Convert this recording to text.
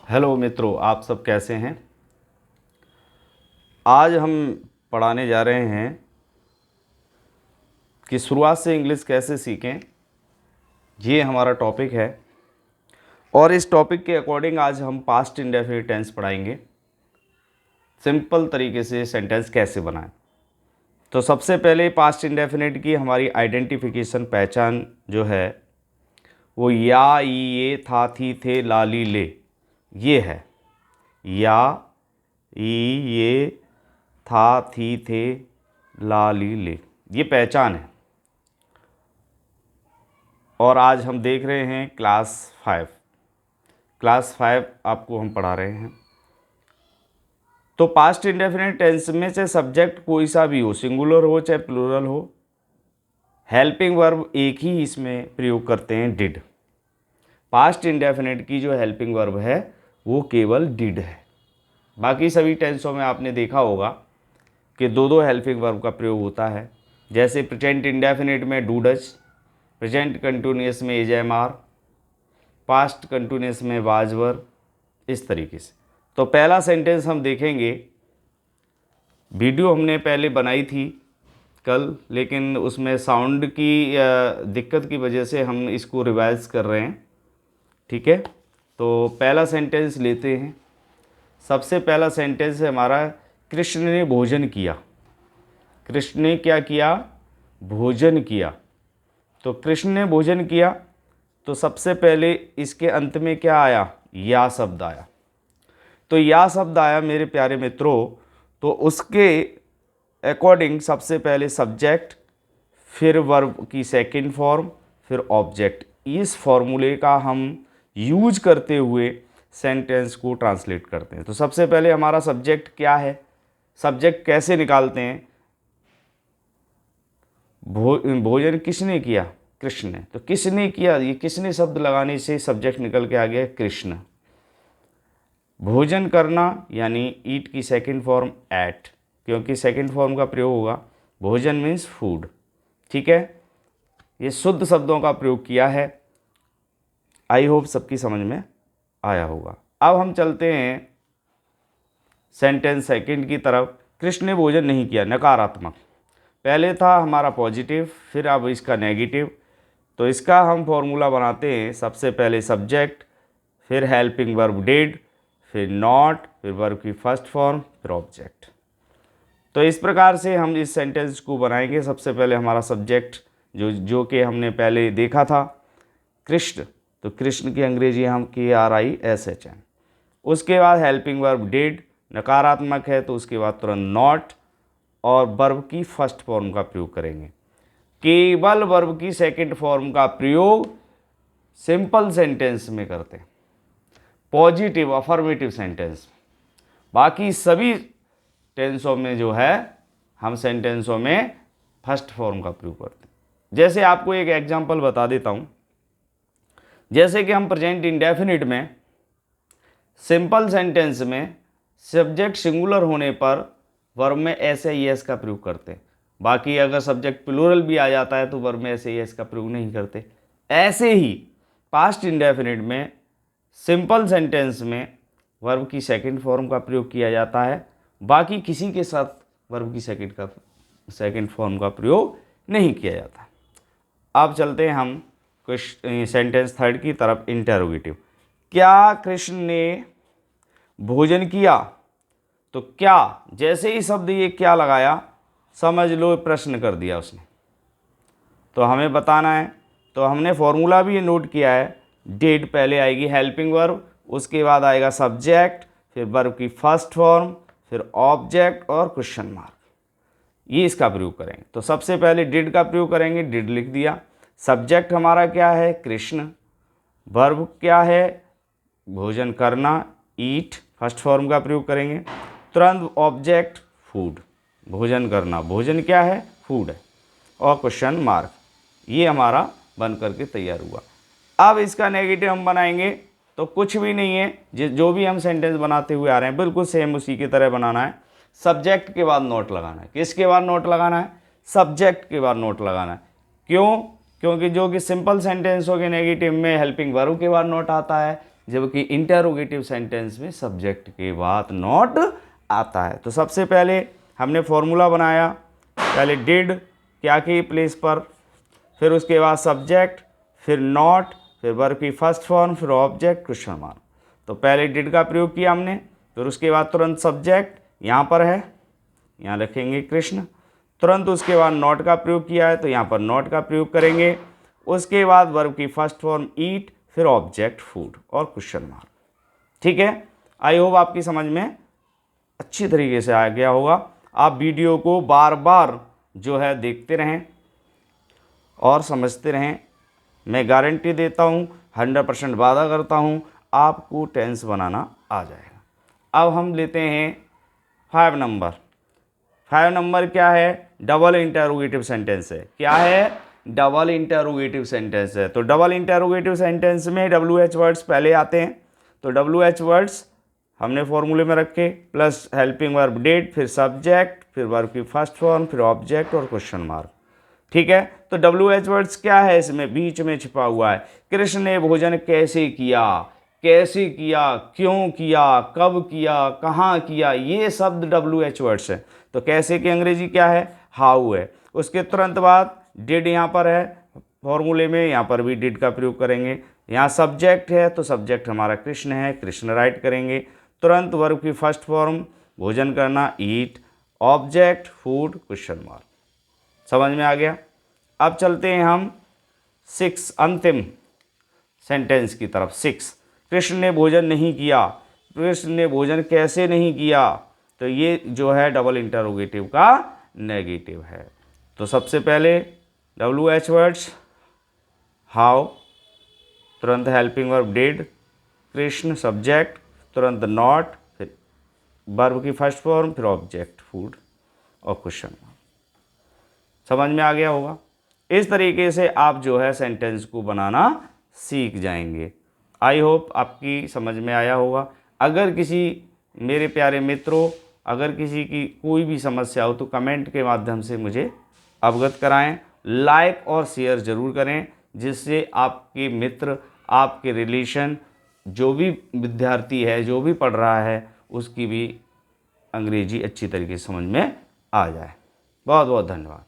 Hello मित्रों, आप सब कैसे हैं। आज हम पढ़ाने जा रहे हैं कि शुरुआत से इंग्लिश कैसे सीखें। ये हमारा टॉपिक है और इस टॉपिक के अकॉर्डिंग आज हम पास्ट इंडेफिनिट टेंस पढ़ाएंगे। सिंपल तरीके से सेंटेंस कैसे बनाएं। तो सबसे पहले पास्ट इंडेफिनिट की हमारी आइडेंटिफिकेशन, पहचान जो है वो या, ये, था, थी, थे, ला, ली, ले, ये है। या, ये, था, थी, थे, ला, ली, ले, ये पहचान है। और आज हम देख रहे हैं क्लास 5 आपको हम पढ़ा रहे हैं। तो पास्ट इंडेफिनिट टेंस में से सब्जेक्ट कोई सा भी हो, सिंगुलर हो चाहे प्लूरल हो, हेल्पिंग वर्ब एक ही इसमें प्रयोग करते हैं, डिड। पास्ट इंडेफिनिट की जो हेल्पिंग वर्ब है वो केवल डिड है। बाकी सभी टेंसों में आपने देखा होगा कि दो दो हेल्पिंग वर्ब का प्रयोग होता है। जैसे प्रेजेंट इंडेफिनिट में डू डज, प्रेजेंट कंटिन्यूअस में is, am, are, past continuous में वाज, वर, इस तरीके से। तो पहला सेंटेंस हम देखेंगे। वीडियो हमने पहले बनाई थी कल, लेकिन उसमें साउंड की दिक्कत की वजह से हम इसको रिवाइज कर रहे हैं। ठीक है, तो पहला सेंटेंस लेते हैं। सबसे पहला सेंटेंस है हमारा, कृष्ण ने भोजन किया। कृष्ण ने क्या किया? भोजन किया। तो कृष्ण ने भोजन किया, तो सबसे पहले इसके अंत में क्या आया? या शब्द आया। तो या शब्द आया मेरे प्यारे मित्रों, तो उसके अकॉर्डिंग सबसे पहले सब्जेक्ट, फिर वर्ब की सेकंड फॉर्म, फिर ऑब्जेक्ट। इस फॉर्मूले का हम यूज करते हुए सेंटेंस को ट्रांसलेट करते हैं। तो सबसे पहले हमारा सब्जेक्ट क्या है? सब्जेक्ट कैसे निकालते हैं? भोजन किसने किया? कृष्ण ने। तो किसने किया, ये किसने शब्द लगाने से सब्जेक्ट निकल के आ गया कृष्ण। भोजन करना यानी ईट की सेकंड फॉर्म एट, क्योंकि सेकंड फॉर्म का प्रयोग होगा। भोजन मीन्स फूड। ठीक है, ये शुद्ध शब्दों का प्रयोग किया है। आई होप सबकी समझ में आया होगा। अब हम चलते हैं सेंटेंस सेकंड की तरफ। कृष्ण ने भोजन नहीं किया, नकारात्मक। पहले था हमारा पॉजिटिव, फिर अब इसका नेगेटिव। तो इसका हम फॉर्मूला बनाते हैं। सबसे पहले सब्जेक्ट, फिर हेल्पिंग वर्ब डिड, फिर नॉट, फिर वर्ब की फर्स्ट फॉर्म, फिर ऑब्जेक्ट। तो इस प्रकार से हम इस सेंटेंस को बनाएंगे। सबसे पहले हमारा सब्जेक्ट जो कि हमने पहले देखा था, कृष्ण। तो कृष्ण की अंग्रेजी हम KRISHN। उसके बाद हेल्पिंग वर्ब डिड, नकारात्मक है तो उसके बाद तुरंत नॉट, और वर्ब की फर्स्ट फॉर्म का प्रयोग करेंगे। केवल वर्ब की सेकंड फॉर्म का प्रयोग सिंपल सेंटेंस में करते हैं, पॉजिटिव अफर्मेटिव सेंटेंस। बाकी सभी टेंसों में जो है हम सेंटेंसों में फर्स्ट फॉर्म का प्रयोग करते हैं। जैसे आपको एक एग्जांपल बता देता हूं। जैसे कि हम प्रेजेंट इंडेफिनिट में सिंपल सेंटेंस में सब्जेक्ट सिंगुलर होने पर वर्ब में एस या एस का प्रयोग करते हैं। बाकी अगर सब्जेक्ट प्लूरल भी आ जाता है तो वर्ब में एस या एस का प्रयोग नहीं करते। ऐसे ही पास्ट इंडेफिनिट में सिंपल सेंटेंस में वर्ब की सेकंड फॉर्म का प्रयोग किया जाता है। बाकी किसी के साथ वर्ब की सेकंड फॉर्म का प्रयोग नहीं किया जाता। अब चलते हैं हम सेंटेंस थर्ड की तरफ, इंटेरोगेटिव। क्या कृष्ण ने भोजन किया? तो क्या, जैसे ही शब्द ये क्या लगाया, समझ लो प्रश्न कर दिया उसने। तो हमें बताना है, तो हमने फॉर्मूला भी नोट किया है। डिड पहले आएगी हेल्पिंग वर्ब, उसके बाद आएगा सब्जेक्ट, फिर वर्ब की फर्स्ट फॉर्म, फिर ऑब्जेक्ट और क्वेश्चन मार्क। ये इसका प्रयोग करेंगे। तो सबसे पहले डिड का प्रयोग करेंगे, डिड लिख दिया। सब्जेक्ट हमारा क्या है? कृष्ण। वर्ब क्या है? भोजन करना, ईट, फर्स्ट फॉर्म का प्रयोग करेंगे। तुरंत ऑब्जेक्ट फूड, भोजन करना, भोजन क्या है? फूड है, और क्वेश्चन मार्क। ये हमारा बन करके तैयार हुआ। अब इसका नेगेटिव हम बनाएंगे तो कुछ भी नहीं है, जो भी हम सेंटेंस बनाते हुए आ रहे हैं बिल्कुल सेम उसी की तरह बनाना है। सब्जेक्ट के बाद नोट लगाना है। किसके बाद नोट लगाना है? सब्जेक्ट के बाद नोट लगाना है। क्यों? क्योंकि जो कि सिंपल सेंटेंसों के नेगेटिव में हेल्पिंग वर्ब के बाद नोट आता है, जबकि इंटरोगेटिव सेंटेंस में सब्जेक्ट के बाद नॉट आता है। तो सबसे पहले हमने फॉर्मूला बनाया, पहले डिड क्या की प्लेस पर, फिर उसके बाद सब्जेक्ट, फिर नॉट, फिर वर्ब की फर्स्ट फॉर्म, फिर ऑब्जेक्ट, क्वेश्चन मार्क। तो पहले डिड का प्रयोग किया हमने, फिर उसके बाद तुरंत सब्जेक्ट यहाँ पर है, यहाँ रखेंगे कृष्ण। तुरंत उसके बाद नॉट का प्रयोग किया है तो यहाँ पर नॉट का प्रयोग करेंगे। उसके बाद वर्ब की फर्स्ट फॉर्म ईट, फिर ऑब्जेक्ट फूड और क्वेश्चन मार्क। ठीक है, आई होप आपकी समझ में अच्छी तरीके से आ गया होगा। आप वीडियो को बार बार जो है देखते रहें और समझते रहें। मैं गारंटी देता हूँ, 100% वादा करता हूँ, आपको टेंस बनाना आ जाएगा। अब हम लेते हैं 5 नंबर। 5 नंबर क्या है? डबल इंटरोगेटिव सेंटेंस है। क्या है? डबल इंटरोगेटिव सेंटेंस है। तो डबल इंटरोगेटिव सेंटेंस में WH वर्ड्स पहले आते हैं। तो WH वर्ड्स हमने फॉर्मूले में रखे, प्लस हेल्पिंग वर्ब डिड, फिर सब्जेक्ट, फिर वर्ब की फर्स्ट फॉर्म, फिर ऑब्जेक्ट और क्वेश्चन मार्क। ठीक है, तो WH वर्ड्स क्या है? इसमें बीच में छिपा हुआ है, कृष्ण ने भोजन कैसे किया, कैसे किया, क्यों किया, कब किया, कहाँ किया, ये शब्द WH वर्ड्स है। तो कैसे की अंग्रेजी क्या है? हाउ है। उसके तुरंत बाद डिड यहाँ पर है फॉर्मूले में, यहाँ पर भी डिड का प्रयोग करेंगे। यहाँ सब्जेक्ट है तो सब्जेक्ट हमारा कृष्ण है, कृष्ण राइट करेंगे। तुरंत वर्ब की फर्स्ट फॉर्म भोजन करना ईट, ऑब्जेक्ट फूड, क्वेश्चन मार्क। समझ में आ गया? अब चलते हैं हम 6 अंतिम सेंटेंस की तरफ। 6, कृष्ण ने भोजन नहीं किया, कृष्ण ने भोजन कैसे नहीं किया। तो ये जो है डबल इंटरोगेटिव का नेगेटिव है। तो सबसे पहले WH वर्ड्स हाउ, तुरंत helping verb did, Krishna subject, तुरंत नॉट, फिर वर्ब की फर्स्ट फॉर्म, फिर ऑब्जेक्ट फूड और क्वेश्चन मार्क। समझ में आ गया होगा? इस तरीके से आप जो है सेंटेंस को बनाना सीख जाएंगे। आई होप आपकी समझ में आया होगा। अगर किसी मेरे प्यारे मित्रों, अगर किसी की कोई भी समस्या हो तो कमेंट के माध्यम से मुझे अवगत कराएं। लाइक और शेयर ज़रूर करें, जिससे आपके मित्र, आपके रिलेशन, जो भी विद्यार्थी है, जो भी पढ़ रहा है, उसकी भी अंग्रेजी अच्छी तरीके से समझ में आ जाए। बहुत बहुत धन्यवाद।